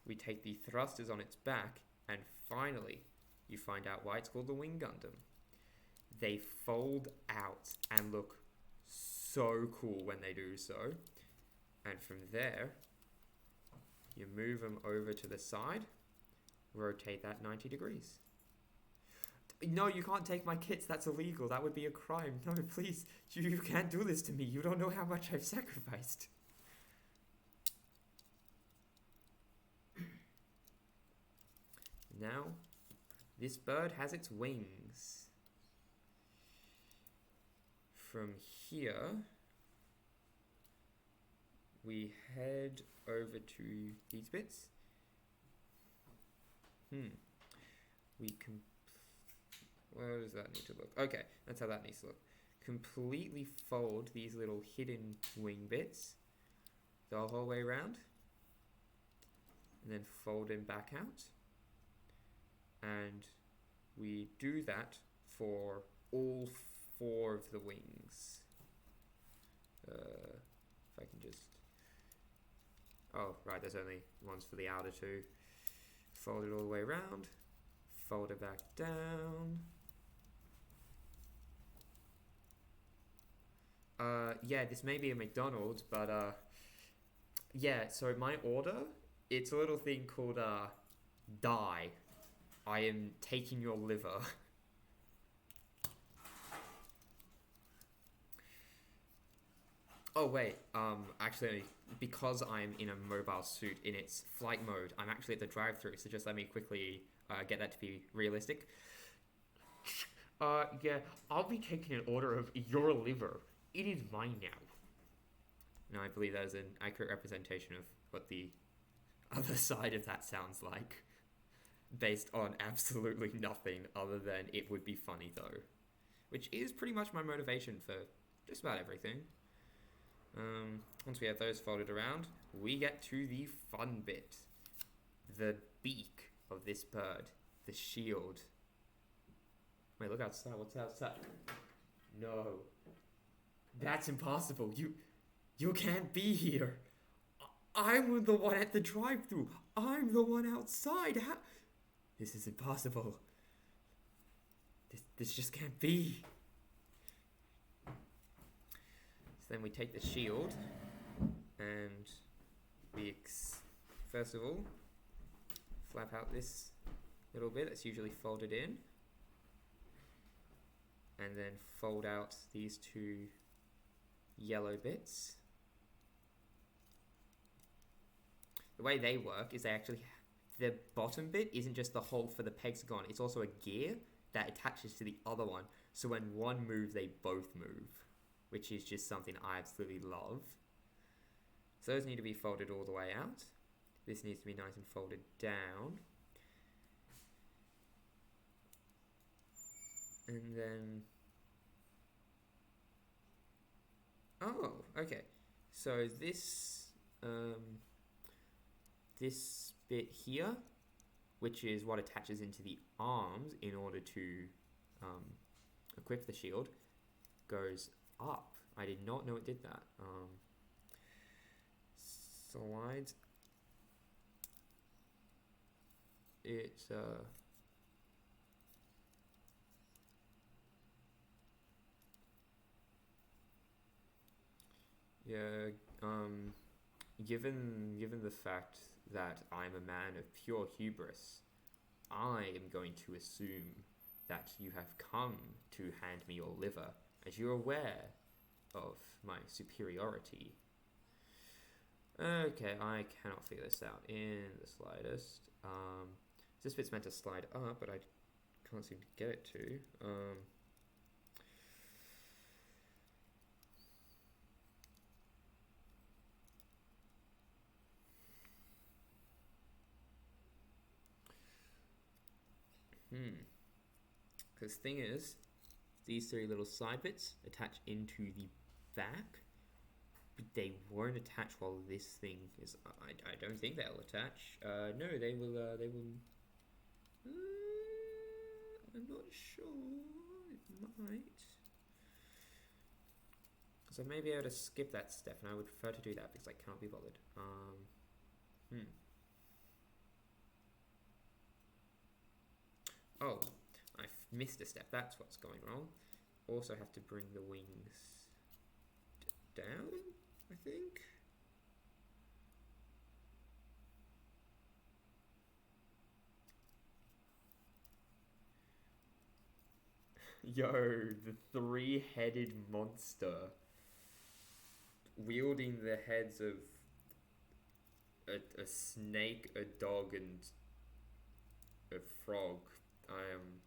We take the thrusters on its back, and finally, you find out why it's called the Wing Gundam. They fold out and look so cool when they do so. And from there, you move them over to the side, rotate that 90 degrees. No, you can't take my kits, that's illegal, that would be a crime. No, please, you can't do this to me, you don't know how much I've sacrificed. Now, this bird has its wings. From here, we head over to these bits. We can. Where does that need to look? Okay, that's how that needs to look. Completely fold these little hidden wing bits the whole way around, and then fold them back out. And we do that for all 4 of the wings. If I can just... Oh, right, there's only ones for the outer 2. Fold it all the way around. Fold it back down. Yeah, this may be a McDonald's, but yeah, so my order, it's a little thing called die. I am taking your liver. Oh wait, actually, because I'm in a mobile suit in its flight mode, I'm actually at the drive-thru, so just let me quickly get that to be realistic. Yeah, I'll be taking an order of your liver. It is mine now. No, I believe that is an accurate representation of what the other side of that sounds like. Based on absolutely nothing other than it would be funny though. Which is pretty much my motivation for just about everything. Once we have those folded around, we get to the fun bit. The beak of this bird. The shield. Wait, look outside. What's outside? No. That's impossible. You can't be here. I'm the one at the drive-thru. I'm the one outside. How? This is impossible. This just can't be. So then we take the shield and we first of all flap out this little bit that's usually folded in, and then fold out these 2 yellow bits. The way they work is the bottom bit isn't just the hole for the hexagon, it's also a gear that attaches to the other one. So when one moves, they both move, which is just something I absolutely love. So those need to be folded all the way out. This needs to be nice and folded down. And then... Oh, okay. So this... this bit here, which is what attaches into the arms in order to equip the shield, goes up. I did not know it did that. Slides. It yeah. Given the fact that I'm a man of pure hubris, I am going to assume that you have come to hand me your liver, as you're aware of my superiority. Okay, I cannot figure this out in the slightest. This bit's meant to slide up, but I can't seem to get it to. Because the thing is, these 3 little side bits attach into the back, but they won't attach while this thing is... I don't think they'll attach. No, they will... I'm not sure. It might. So I may be able to skip that step, and I would prefer to do that because I cannot be bothered. Oh, I missed a step. That's what's going wrong. Also have to bring the wings down, I think. Yo, the 3-headed monster wielding the heads of a snake, a dog, and a frog. I am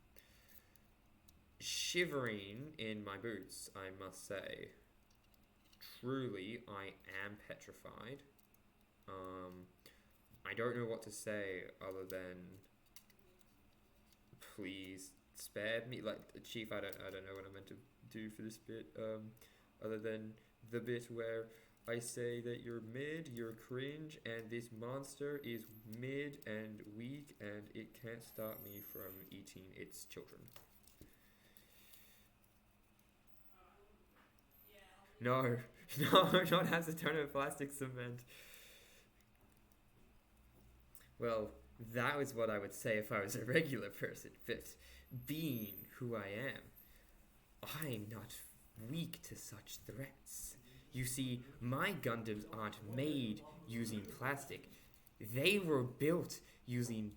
shivering in my boots, I must say. truly, I am petrified. I don't know what to say other than please spare me. Like, Chief, I don't know what I'm meant to do for this bit. Other than the bit where I say that you're mid, you're cringe, and this monster is mid and weak, and it can't stop me from eating its children. No, no, not acetone plastic cement. Well, that was what I would say if I was a regular person, but being who I am, I'm not weak to such threats. You see, my Gundams aren't made using plastic. They were built using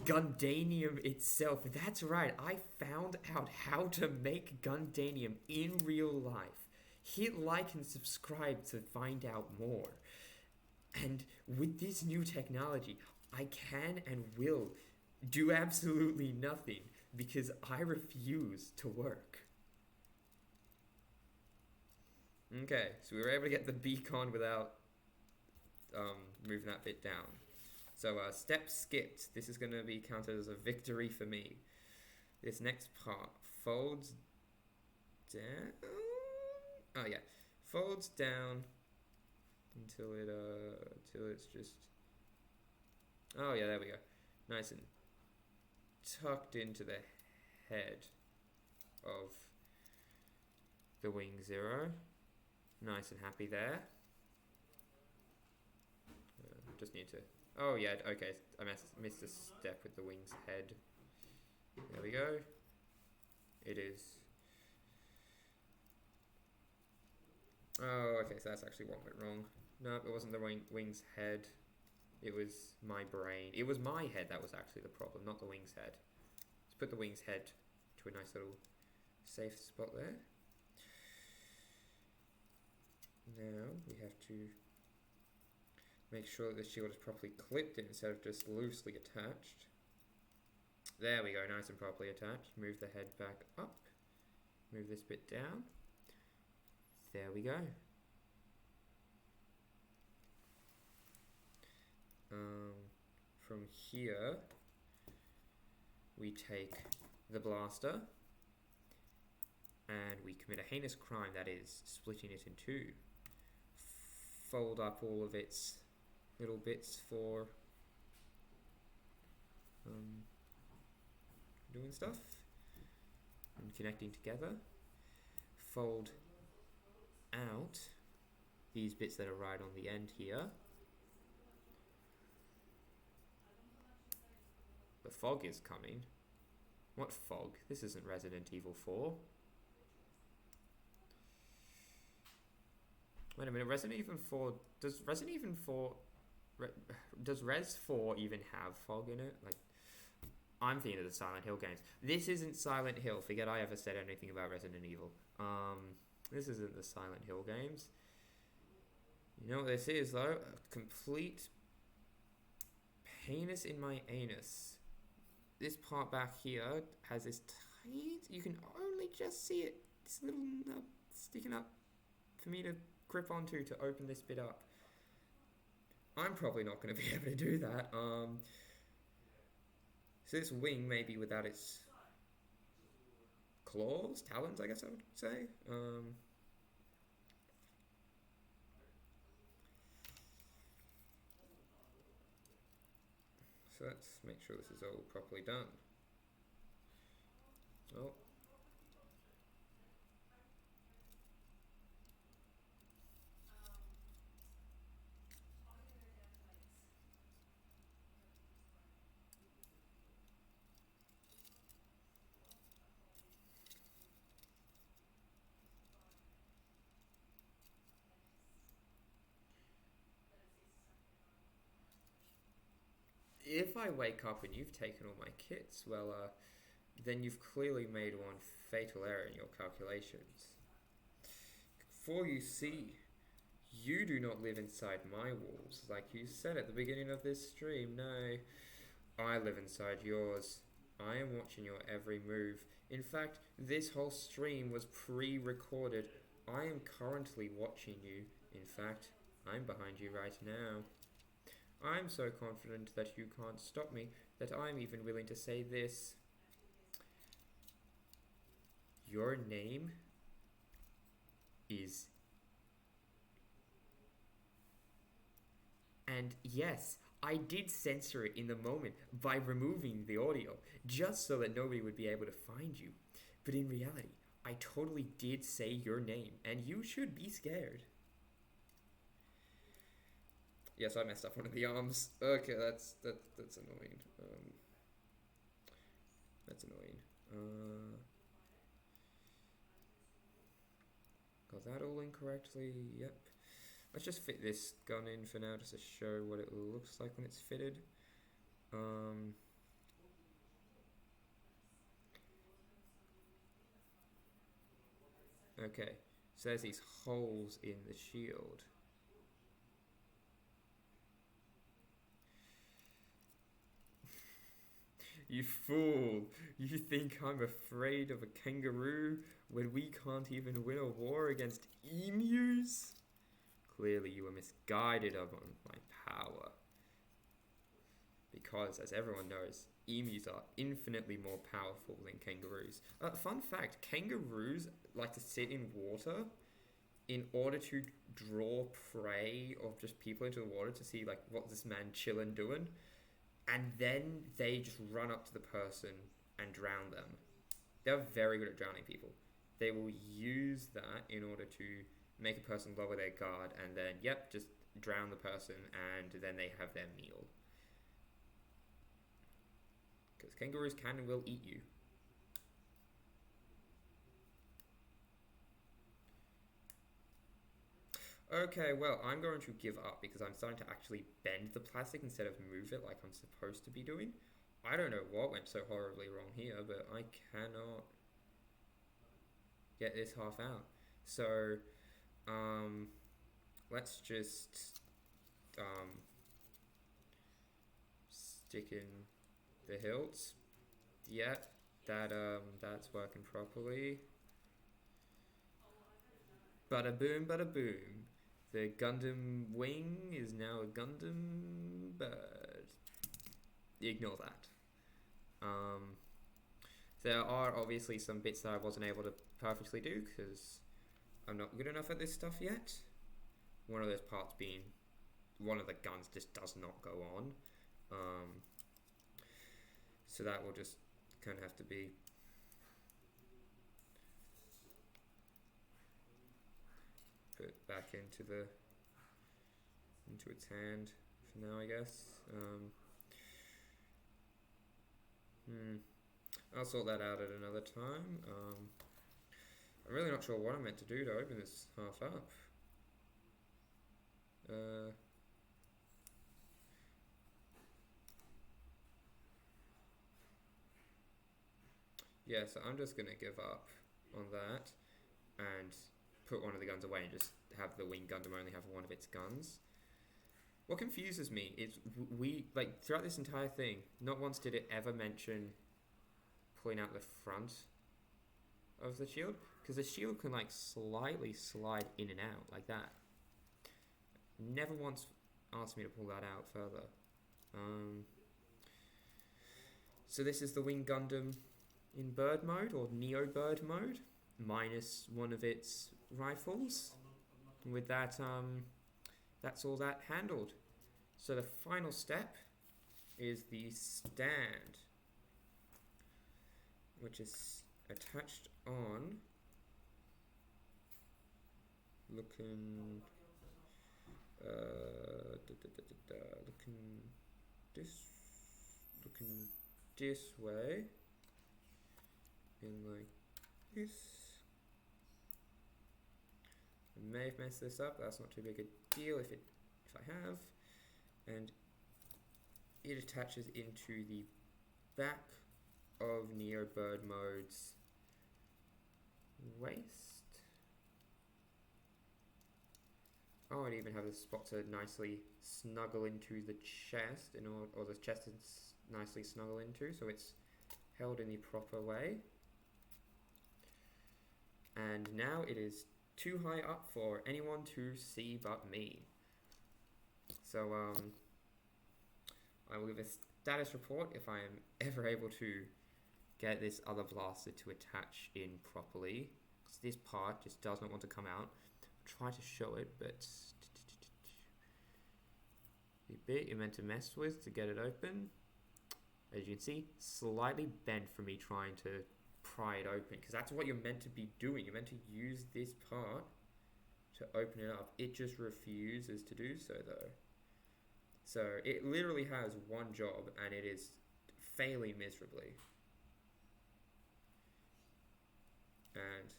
Gundanium itself. That's right, I found out how to make Gundanium in real life. Hit like and subscribe to find out more. And with this new technology, I can and will do absolutely nothing because I refuse to work. Okay, so we were able to get the beacon without moving that bit down. So step skipped. This is going to be counted as a victory for me. This next part folds down. Oh yeah, folds down until it's just. Oh yeah, there we go. Nice and tucked into the head of the Wing Zero. Nice and happy there. Just need to. Oh yeah, okay. I missed a step with the wing's head. There we go. It is. Oh, okay. So that's actually what went wrong. No, it wasn't the wing's head. It was my brain. It was my head that was actually the problem, not the wing's head. Let's put the wing's head to a nice little safe spot there. Now we have to make sure that the shield is properly clipped in instead of just loosely attached. There we go, nice and properly attached. Move the head back up. Move this bit down. There we go. From here, we take the blaster and we commit a heinous crime, that is splitting it in two. Fold up all of its little bits for doing stuff and connecting together. Fold out these bits that are right on the end here. The fog is coming. What fog? This isn't Resident Evil 4. Wait a minute, Resident Evil 4... Does Resident Evil 4... does Res 4 even have fog in it? Like, I'm thinking of the Silent Hill games. This isn't Silent Hill. Forget I ever said anything about Resident Evil. This isn't the Silent Hill games. You know what this is, though? A complete penis in my anus. This part back here has this tiny... You can only just see it. This little nub sticking up for me to grip onto to open this bit up. I'm probably not going to be able to do that. So this wing, maybe without its claws, talons, I guess I would say. So let's make sure this is all properly done. Oh. If I wake up and you've taken all my kits, well, then you've clearly made one fatal error in your calculations. For you see, you do not live inside my walls, like you said at the beginning of this stream. No, I live inside yours. I am watching your every move. In fact, this whole stream was pre-recorded. I am currently watching you. In fact, I'm behind you right now. I'm so confident that you can't stop me that I'm even willing to say this. Your name is... And yes, I did censor it in the moment by removing the audio, just so that nobody would be able to find you. But in reality, I totally did say your name, and you should be scared. Yes, I messed up one of the arms. Okay, that's annoying. That's annoying. Got that all incorrectly. Yep. Let's just fit this gun in for now, just to show what it looks like when it's fitted. Okay, so there's these holes in the shield. You fool! You think I'm afraid of a kangaroo when we can't even win a war against emus? Clearly you were misguided about my power. Because, as everyone knows, emus are infinitely more powerful than kangaroos. Fun fact, kangaroos like to sit in water in order to draw prey of just people into the water to see like what this man chillin' doing. And then they just run up to the person and drown them. They're very good at drowning people. They will use that in order to make a person lower their guard and then, yep, just drown the person and then they have their meal. Because kangaroos can and will eat you. Okay, well, I'm going to give up because I'm starting to actually bend the plastic instead of move it like I'm supposed to be doing. I don't know what went so horribly wrong here, but I cannot get this half out. So, let's just stick in the hilts. Yep, that's working properly. Bada boom, bada boom. The Gundam wing is now a Gundam bird. Ignore that. There are obviously some bits that I wasn't able to perfectly do because I'm not good enough at this stuff yet. One of those parts being one of the guns just does not go on. So that will just kind of have to be put back into its hand for now, I guess. I'll sort that out at another time. I'm really not sure what I'm meant to do to open this half up. Yeah, so I'm just gonna give up on that and put one of the guns away and just have the wing Gundam only have one of its guns. What confuses me is we, like, throughout this entire thing, not once did it ever mention pulling out the front of the shield, because the shield can, like, slightly slide in and out, like that. Never once asked me to pull that out further. So this is the wing Gundam in bird mode, or Neo bird mode, minus one of its rifles. And with that, that's all that handled. So the final step is the stand, which is attached on, looking looking this way, in like this. I may have messed this up. That's not too big a deal if I have. And it attaches into the back of Neo Bird Mode's waist. Oh, and even have a spot to nicely snuggle into the chest, or the chest is nicely snuggle into, so it's held in the proper way. And now it is too high up for anyone to see but me. So I will give a status report if I am ever able to get this other blaster to attach in properly. Because this part just does not want to come out. Try to show it, but the bit you're meant to mess with to get it open, as you can see, slightly bent from me trying to pry it open, because that's what you're meant to be doing. You're meant to use this part to open it up. It just refuses to do so though. So it literally has one job and it is failing miserably. And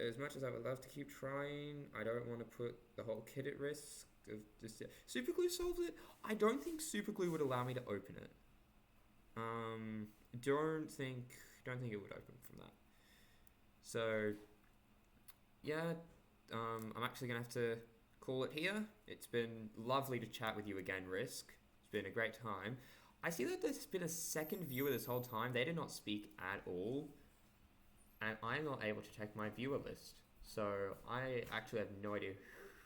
as much as I would love to keep trying, I don't want to put the whole kit at risk of just super glue solves it. I don't think super glue would allow me to open it. Don't think it would open from that. So yeah, I'm actually gonna have to call it here. It's been lovely to chat with you again, Risk. It's been a great time. I see that there's been a second viewer this whole time. They did not speak at all, and I'm not able to check my viewer list. So I actually have no idea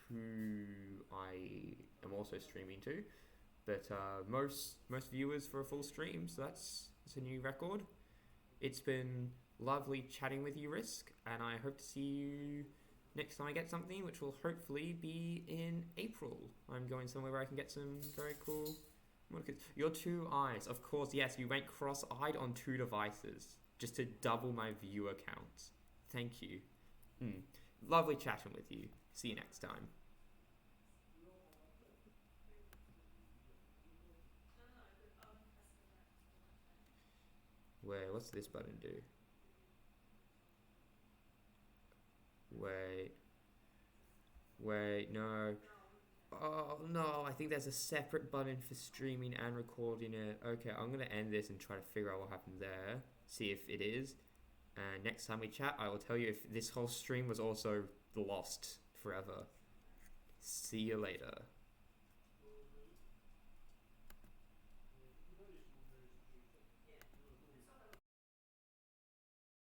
who I am also streaming to. But most viewers for a full stream, so that's a new record. It's been lovely chatting with you, Risk, and I hope to see you next time I get something, which will hopefully be in April. I'm going somewhere where I can get some very cool... Your 2 eyes, of course, yes, you went cross-eyed on 2 devices, just to double my viewer count. Thank you. Lovely chatting with you. See you next time. Wait, what's this button do? Wait, no. Oh no, I think there's a separate button for streaming and recording it. Okay, I'm gonna end this and try to figure out what happened there. See if it is. And next time we chat, I will tell you if this whole stream was also lost forever. See you later.